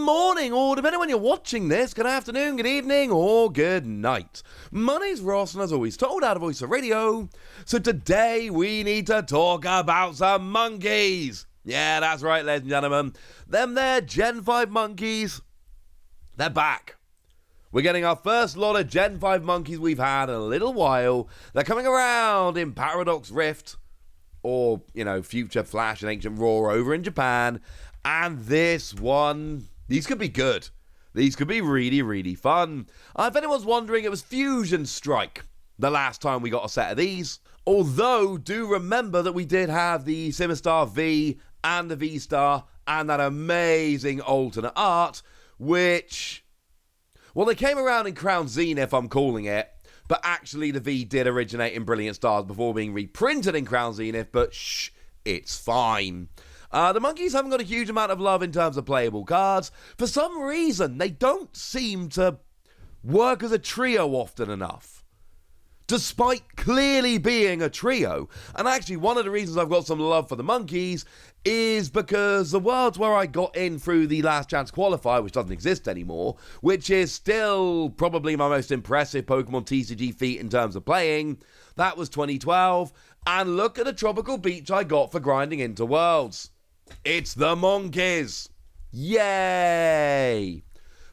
morning, or depending when you're watching this, good afternoon, good evening, or good night. My name's Ross, and as always, told out of Voice of Radio. So today we need to talk about some monkeys. Yeah, that's right, ladies and gentlemen. Them there Gen 5 monkeys, they're back. We're getting our first lot of Gen 5 monkeys we've had in a little while. They're coming around in Paradox Rift, or, Future Flash and Ancient Roar over in Japan. And this one, these could be good. These could be really, really fun. If anyone's wondering, it was Fusion Strike the last time we got a set of these. Although, do remember that we did have the Simisear V and the V-Star and that amazing alternate art, which, well, they came around in Crown Zenith, I'm calling it. But actually, the V did originate in Brilliant Stars before being reprinted in Crown Zenith, but shh, it's fine. The monkeys haven't got a huge amount of love in terms of playable cards. For some reason, they don't seem to work as a trio often enough, despite clearly being a trio. And actually, one of the reasons I've got some love for the monkeys is because the worlds where I got in through the Last Chance Qualifier, which doesn't exist anymore, which is still probably my most impressive Pokemon TCG feat in terms of playing, that was 2012. And look at the tropical beach I got for grinding into worlds. It's the monkeys. Yay!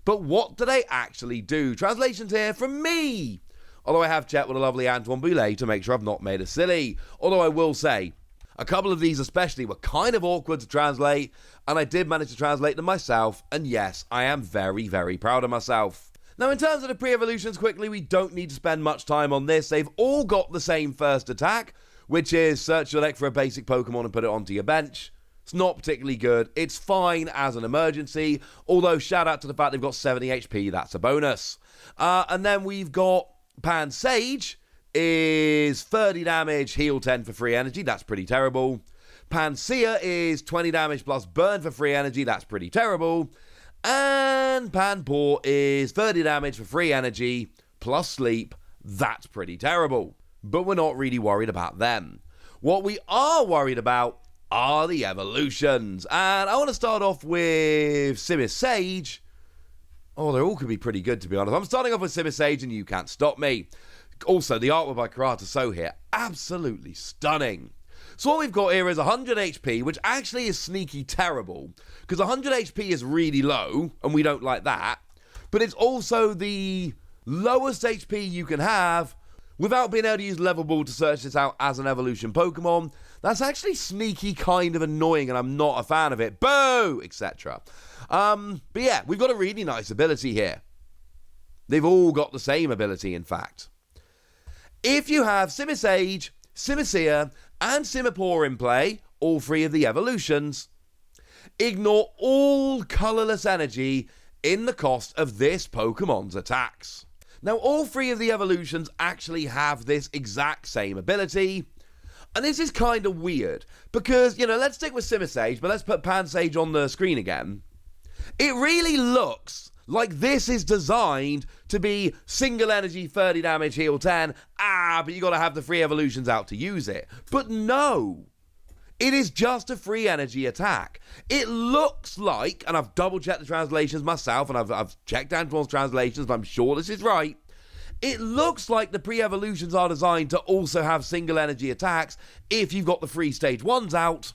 But what do they actually do? Translations here from me. Although I have checked with a lovely Antoine Boulet to make sure I've not made a silly. Although I will say, a couple of these especially were kind of awkward to translate, and I did manage to translate them myself, and yes, I am very, very proud of myself. Now, in terms of the pre-evolutions, quickly, we don't need to spend much time on this. They've all got the same first attack, which is search your deck for a basic Pokemon and put it onto your bench. It's not particularly good. It's fine as an emergency, although shout out to the fact they've got 70 HP, that's a bonus. And then we've got Pansage is 30 damage, heal 10 for free energy, that's pretty terrible. Pansear is 20 damage plus burn for free energy, that's pretty terrible. And Panpour is 30 damage for free energy plus sleep, that's pretty terrible. But we're not really worried about them. What we are worried about are the evolutions. And I want to start off with Simisage. Oh, they all could be pretty good, to be honest. I'm starting off with Simisage, and you can't stop me. Also, the artwork by Karata So here, absolutely stunning. So what we've got here is 100 HP, which actually is sneaky terrible, because 100 HP is really low, and we don't like that. But it's also the lowest HP you can have without being able to use Level Ball to search this out as an evolution Pokemon. That's actually sneaky kind of annoying, and I'm not a fan of it. Boo! Etc. But yeah, we've got a really nice ability here. They've all got the same ability, in fact. If you have Simisage, Simisear, and Simipour in play, all three of the evolutions, ignore all colourless energy in the cost of this Pokemon's attacks. Now, all three of the evolutions actually have this exact same ability. And this is kind of weird, because, let's stick with Simisage, but let's put Pansage on the screen again. It really looks like this is designed to be single energy, 30 damage, heal 10, but you gotta have the free evolutions out to use it. But no, it is just a free energy attack. It looks like, and I've double checked the translations myself, and I've checked Antoine's translations, but I'm sure this is right. It looks like the pre-evolutions are designed to also have single energy attacks if you've got the free stage 1s out,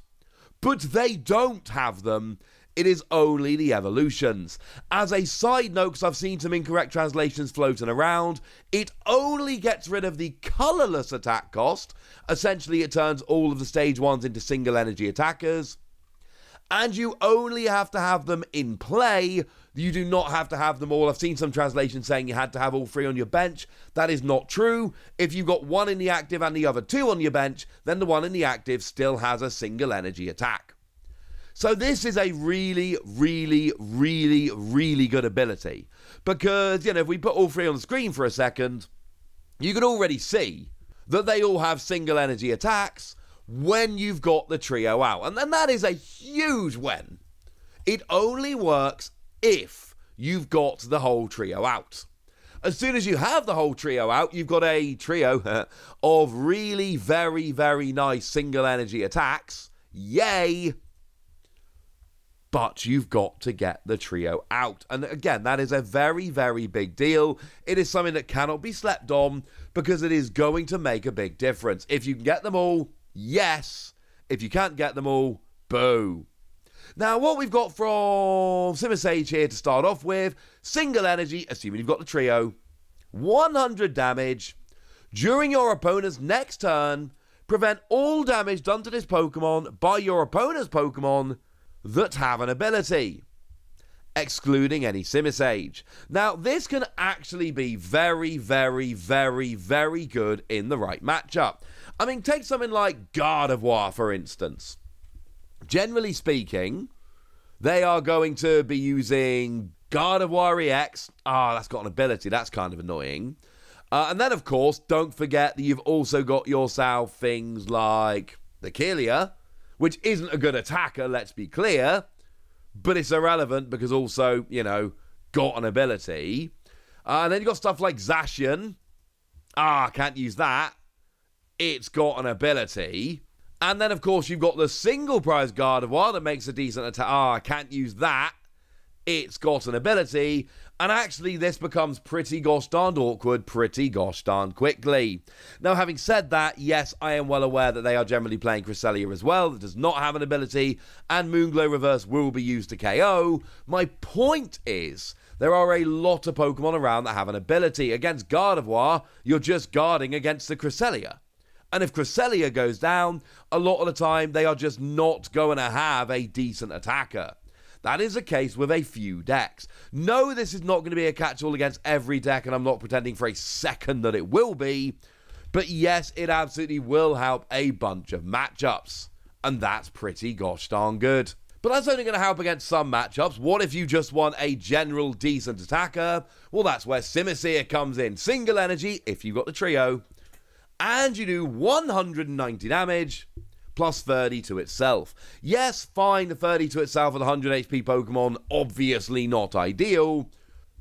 but they don't have them. It is only the evolutions. As a side note, because I've seen some incorrect translations floating around, it only gets rid of the colourless attack cost. Essentially, it turns all of the stage 1s into single energy attackers. And you only have to have them in play. You do not have to have them all. I've seen some translations saying you had to have all three on your bench. That is not true. If you've got one in the active and the other two on your bench, then the one in the active still has a single energy attack. So this is a really, really, really, really good ability. Because, if we put all three on the screen for a second, you can already see that they all have single energy attacks when you've got the trio out. And then that is a huge when. It only works if you've got the whole trio out. As soon as you have the whole trio out, you've got a trio of really very, very nice single energy attacks. Yay! but you've got to get the trio out. And again, that is a very, very big deal. It is something that cannot be slept on because it is going to make a big difference. If you can get them all, yes. If you can't get them all, boo. Now, what we've got from Simisage here to start off with, single energy, assuming you've got the trio, 100 damage. During your opponent's next turn, prevent all damage done to this Pokemon by your opponent's Pokemon that have an ability, excluding any Simisage. Now, this can actually be very, very, very, very good in the right matchup. I mean, take something like Gardevoir, for instance. Generally speaking, they are going to be using Gardevoir EX. That's got an ability. That's kind of annoying. And then, of course, don't forget that you've also got yourself things like the Kelia, which isn't a good attacker, let's be clear, but it's irrelevant because also, got an ability. And then you've got stuff like Zacian. Can't use that. It's got an ability. And then, of course, you've got the single prize Gardevoir that makes a decent attack. I can't use that. It's got an ability. And actually, this becomes pretty gosh darned awkward pretty gosh darned quickly. Now, having said that, yes, I am well aware that they are generally playing Cresselia as well, that does not have an ability, and Moonglow Reverse will be used to KO. My point is, there are a lot of Pokemon around that have an ability. Against Gardevoir, you're just guarding against the Cresselia. And if Cresselia goes down, a lot of the time, they are just not going to have a decent attacker. That is the case with a few decks. No, this is not going to be a catch-all against every deck, and I'm not pretending for a second that it will be. But yes, it absolutely will help a bunch of matchups. And that's pretty gosh darn good. But that's only going to help against some matchups. What if you just want a general decent attacker? Well, that's where Simisear comes in. Single energy, if you've got the trio. And you do 190 damage. Plus 30 to itself. Yes, fine, the 30 to itself with 100 HP Pokemon, obviously not ideal.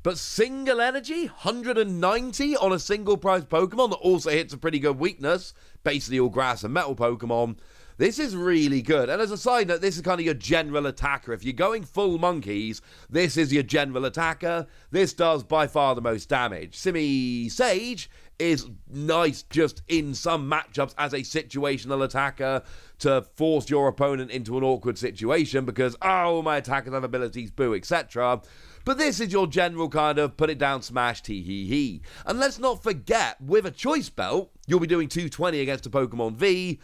But single energy, 190 on a single prize Pokemon that also hits a pretty good weakness, basically all grass and metal Pokemon. This is really good. And as a side note, this is kind of your general attacker. If you're going full monkeys, this is your general attacker. This does by far the most damage. Simisage is nice just in some matchups as a situational attacker to force your opponent into an awkward situation because, my attackers have abilities, boo, etc. But this is your general kind of put it down, smash, tee-hee-hee. And let's not forget, with a choice belt, you'll be doing 220 against a Pokemon V,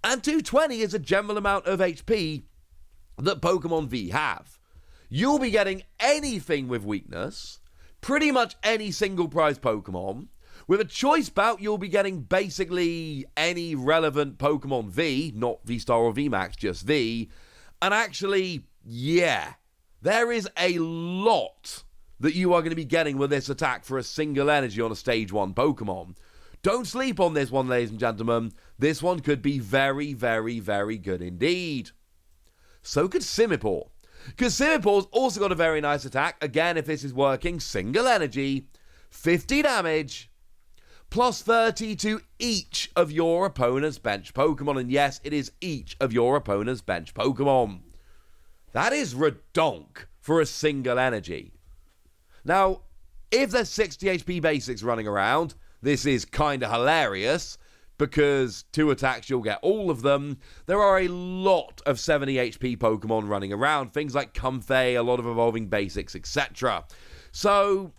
and 220 is a general amount of HP that Pokemon V have. You'll be getting anything with weakness, pretty much any single prize Pokemon. With a choice bout, you'll be getting basically any relevant Pokemon V, not V-Star or V-Max, just V. And actually, yeah, there is a lot that you are going to be getting with this attack for a single energy on a Stage 1 Pokemon. Don't sleep on this one, ladies and gentlemen. This one could be very, very, very good indeed. So could Simipour. Because Simipour's also got a very nice attack. Again, if this is working, single energy, 50 damage. Plus 30 to each of your opponent's bench Pokemon. And yes, it is each of your opponent's bench Pokemon. That is redonk for a single energy. Now, if there's 60 HP basics running around, this is kind of hilarious because 2 attacks, you'll get all of them. There are a lot of 70 HP Pokemon running around. Things like Comfey, a lot of evolving basics, etc. So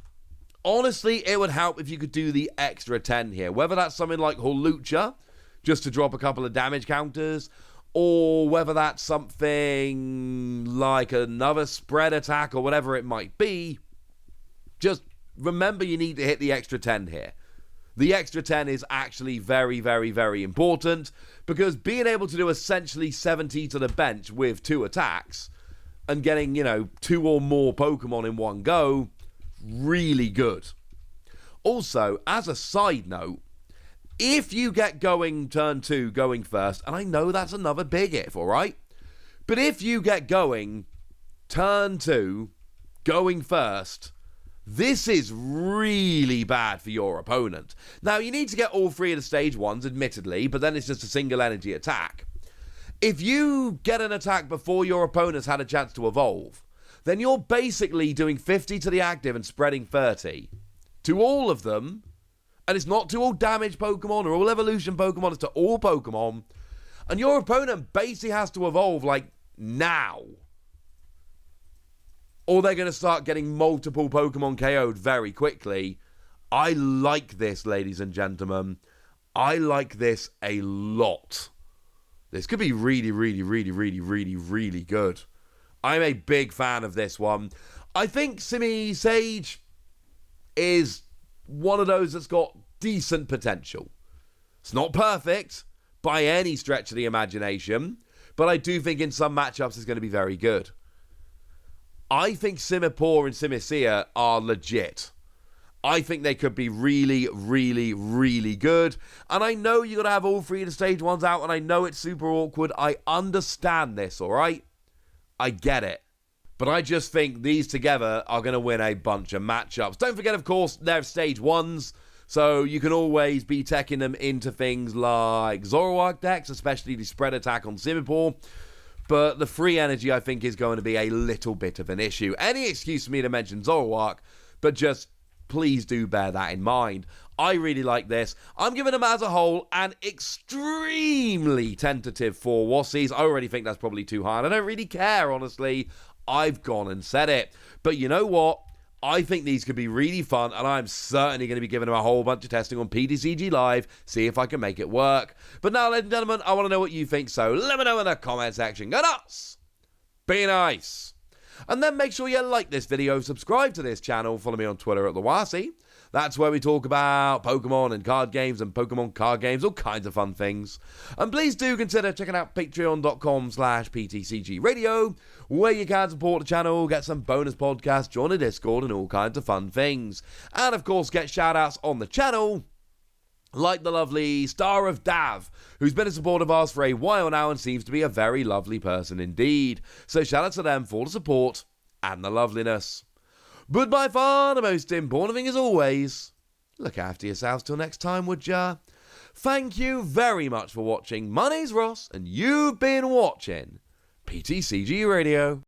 honestly, it would help if you could do the extra 10 here. Whether that's something like Hawlucha, just to drop a couple of damage counters, or whether that's something like another spread attack or whatever it might be, just remember you need to hit the extra 10 here. The extra 10 is actually very, very, very important because being able to do essentially 70 to the bench with 2 attacks and getting, 2 or more Pokemon in one go, really good. Also, as a side note, if you get going turn 2 going first, and I know that's another big if, alright? But if you get going turn 2 going first, this is really bad for your opponent. Now, you need to get all 3 of the stage 1s, admittedly, but then it's just a single energy attack. If you get an attack before your opponent's had a chance to evolve, then you're basically doing 50 to the active and spreading 30 to all of them. And it's not to all damage Pokemon or all evolution Pokemon, it's to all Pokemon. And your opponent basically has to evolve, like, now. Or they're going to start getting multiple Pokemon KO'd very quickly. I like this, ladies and gentlemen. I like this a lot. This could be really, really, really, really, really, really good. I'm a big fan of this one. I think Simisage is one of those that's got decent potential. It's not perfect by any stretch of the imagination, but I do think in some matchups it's going to be very good. I think Simipour and Simisear are legit. I think they could be really, really, really good. And I know you got to have all three of the stage ones out, and I know it's super awkward. I understand this, all right? I get it. But I just think these together are going to win a bunch of matchups. Don't forget, of course, they're stage ones, so you can always be teching them into things like Zoroark decks, especially the spread attack on Simipour. But the free energy, I think, is going to be a little bit of an issue. Any excuse for me to mention Zoroark, but just please do bear that in mind. I really like this. I'm giving them as a whole an extremely tentative 4 Wassies. I already think that's probably too high, and I don't really care, honestly. I've gone and said it. But you know what? I think these could be really fun, and I'm certainly going to be giving them a whole bunch of testing on PTCG Live, see if I can make it work. But now, ladies and gentlemen, I want to know what you think, so let me know in the comment section. Go nuts! Be nice! And then make sure you like this video, subscribe to this channel, follow me on Twitter at The Wassie. That's where we talk about Pokemon and card games and Pokemon card games, all kinds of fun things. And please do consider checking out patreon.com/PTCG Radio, where you can support the channel, get some bonus podcasts, join a Discord, and all kinds of fun things. And of course, get shout-outs on the channel, like the lovely Star of Dav, who's been a supporter of ours for a while now and seems to be a very lovely person indeed. So shout out to them for the support and the loveliness. But by far the most important thing, as always, look after yourselves till next time, would ya? Thank you very much for watching. My name's Ross, and you've been watching PTCG Radio.